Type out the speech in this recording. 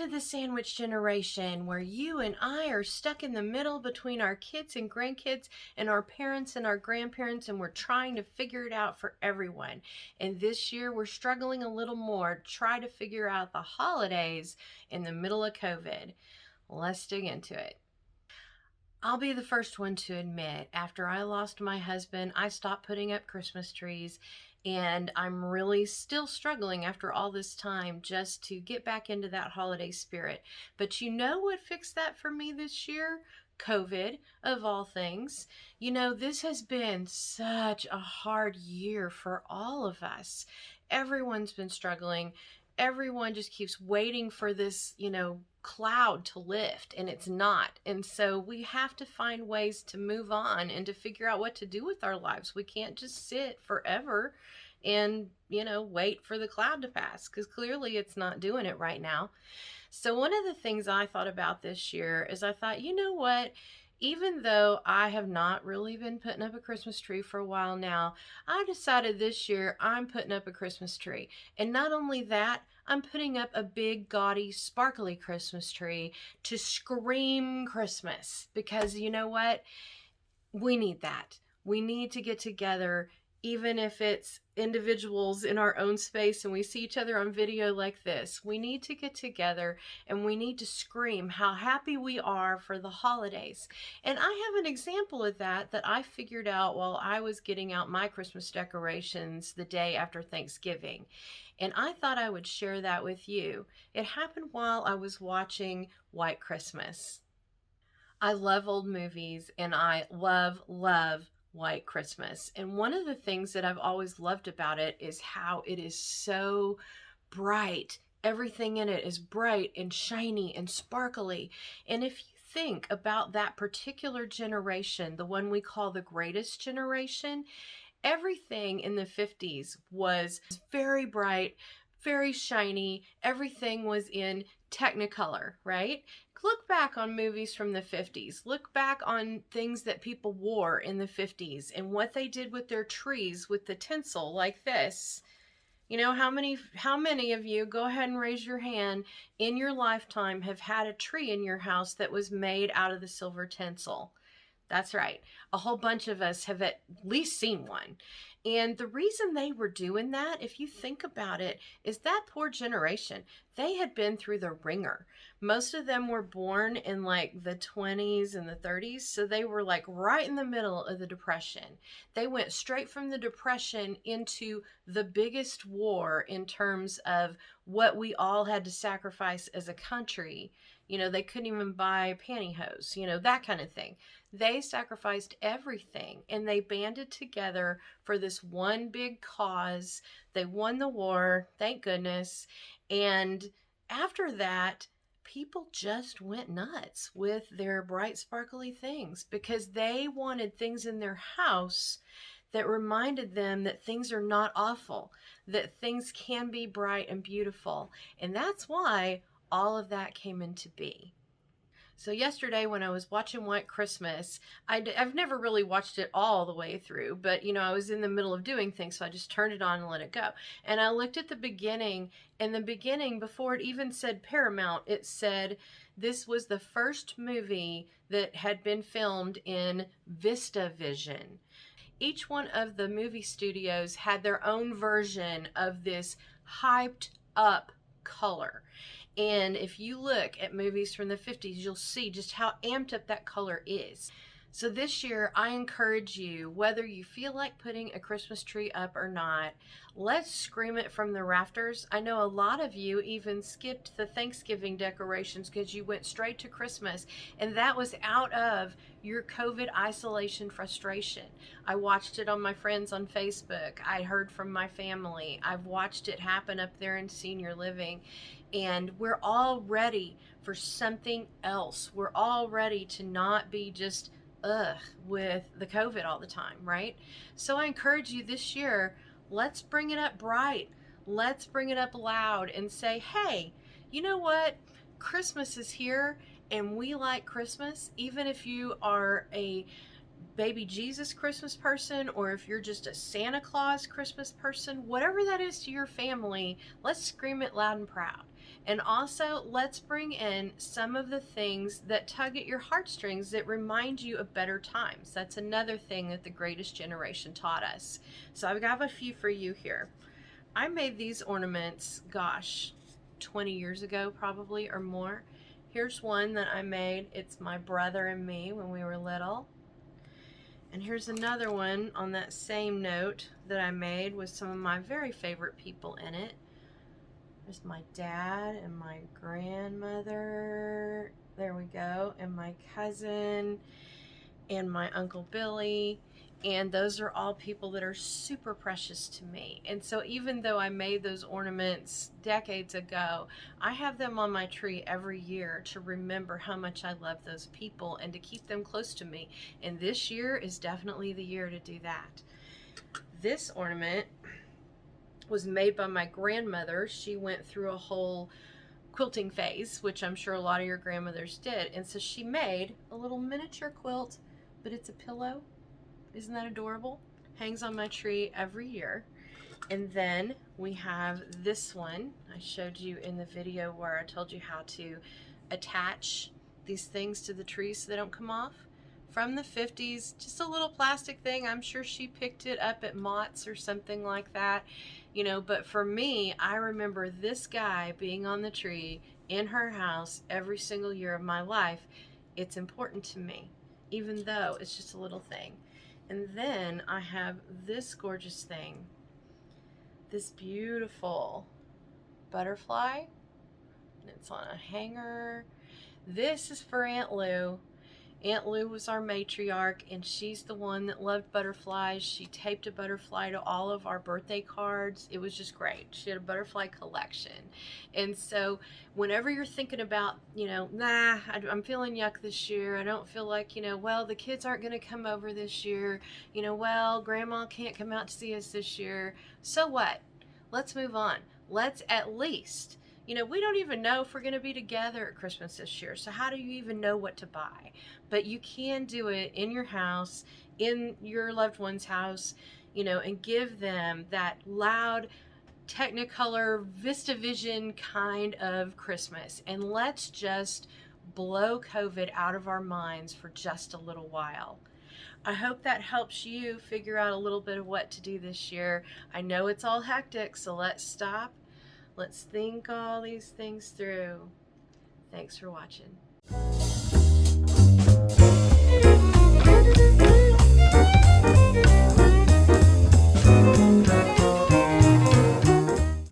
to the sandwich generation where you and I are stuck in the middle between our kids and grandkids and our parents and our grandparents, and we're trying to figure it out for everyone. And this year we're struggling a little more to try to figure out the holidays in the middle of COVID. Let's dig into it. I'll be the first one to admit, after I lost my husband, I stopped putting up Christmas trees, and I'm really still struggling after all this time just to get back into that holiday spirit. But you know what fixed that for me this year? COVID, of all things. You know, this has been such a hard year for all of us. Everyone's been struggling. Everyone just keeps waiting for this, cloud to lift, and it's not. And so we have to find ways to move on and to figure out what to do with our lives. We can't just sit forever and, wait for the cloud to pass, because clearly it's not doing it right now. So one of the things I thought about this year is I thought, you know what? Even though I have not really been putting up a Christmas tree for a while now, I decided this year I'm putting up a Christmas tree. And not only that, I'm putting up a big, gaudy, sparkly Christmas tree to scream Christmas. Because you know what? We need that. We need to get together, even if it's individuals in our own space and we see each other on video like this. We need to get together and we need to scream how happy we are for the holidays. And I have an example of that I figured out while I was getting out my Christmas decorations the day after Thanksgiving. And I thought I would share that with you. It happened while I was watching White Christmas. I love old movies, and I love White Christmas. And one of the things that I've always loved about it is how it is so bright. Everything in it is bright and shiny and sparkly. And if you think about that particular generation, the one we call the greatest generation, everything in the 50s was very bright, very shiny. Everything was in Technicolor, right? Look back on movies from the 50s. Look back on things that people wore in the 50s and what they did with their trees with the tinsel like this. How many of you, go ahead and raise your hand, in your lifetime have had a tree in your house that was made out of the silver tinsel? That's right. A whole bunch of us have at least seen one. And the reason they were doing that, if you think about it, is that poor generation. They had been through the ringer. Most of them were born in like the 20s and the 30s, so they were like right in the middle of the Depression. They went straight from the Depression into the biggest war in terms of what we all had to sacrifice as a country. They couldn't even buy pantyhose, that kind of thing. They sacrificed everything and they banded together for this one big cause. They won the war, thank goodness. And after that, people just went nuts with their bright, sparkly things because they wanted things in their house that reminded them that things are not awful, that things can be bright and beautiful. And that's why all of that came into being. So yesterday when I was watching White Christmas, I've never really watched it all the way through, but I was in the middle of doing things, so I just turned it on and let it go. And I looked at the beginning, and the beginning, before it even said Paramount, it said this was the first movie that had been filmed in VistaVision. Each one of the movie studios had their own version of this hyped up color. And if you look at movies from the 50s, you'll see just how amped up that color is. So this year, I encourage you, whether you feel like putting a Christmas tree up or not, let's scream it from the rafters. I know a lot of you even skipped the Thanksgiving decorations because you went straight to Christmas, and that was out of your COVID isolation frustration. I watched it on my friends on Facebook. I heard from my family. I've watched it happen up there in senior living, and we're all ready for something else. We're all ready to not be just with the COVID all the time, right? So I encourage you this year, let's bring it up bright. Let's bring it up loud and say, hey, you know what? Christmas is here and we like Christmas. Even if you are a baby Jesus Christmas person, or if you're just a Santa Claus Christmas person, whatever that is to your family, let's scream it loud and proud. And also, let's bring in some of the things that tug at your heartstrings that remind you of better times. That's another thing that the greatest generation taught us. So I've got a few for you here. I made these ornaments, gosh, 20 years ago probably or more. Here's one that I made. It's my brother and me when we were little. And here's another one on that same note that I made with some of my very favorite people in it. There's my dad and my grandmother. There we go. And my cousin and my Uncle Billy. And those are all people that are super precious to me. And so even though I made those ornaments decades ago, I have them on my tree every year to remember how much I love those people and to keep them close to me. And this year is definitely the year to do that. This ornament was made by my grandmother. She went through a whole quilting phase, which I'm sure a lot of your grandmothers did. And so she made a little miniature quilt, but it's a pillow. Isn't that adorable? Hangs on my tree every year. And then we have this one. I showed you in the video where I told you how to attach these things to the tree so they don't come off. From the 50s, just a little plastic thing. I'm sure she picked it up at Mott's or something like that, you know, but for me, I remember this guy being on the tree in her house every single year of my life. It's important to me, even though it's just a little thing. And then I have this gorgeous thing, this beautiful butterfly, and it's on a hanger. This is for Aunt Lou. Aunt Lou was our matriarch, and she's the one that loved butterflies. She taped a butterfly to all of our birthday cards. It was just great. She had a butterfly collection. And so whenever you're thinking about, you know, nah, I'm feeling yuck this year. I don't feel like, you know, well, the kids aren't going to come over this year. You know, well, grandma can't come out to see us this year. So what? Let's move on. Let's at least, you know, we don't even know if we're going to be together at Christmas this year. So how do you even know what to buy? But you can do it in your house, in your loved one's house, you know, and give them that loud Technicolor VistaVision kind of Christmas. And let's just blow COVID out of our minds for just a little while. I hope that helps you figure out a little bit of what to do this year. I know it's all hectic, so let's stop. Let's think all these things through. Thanks for watching.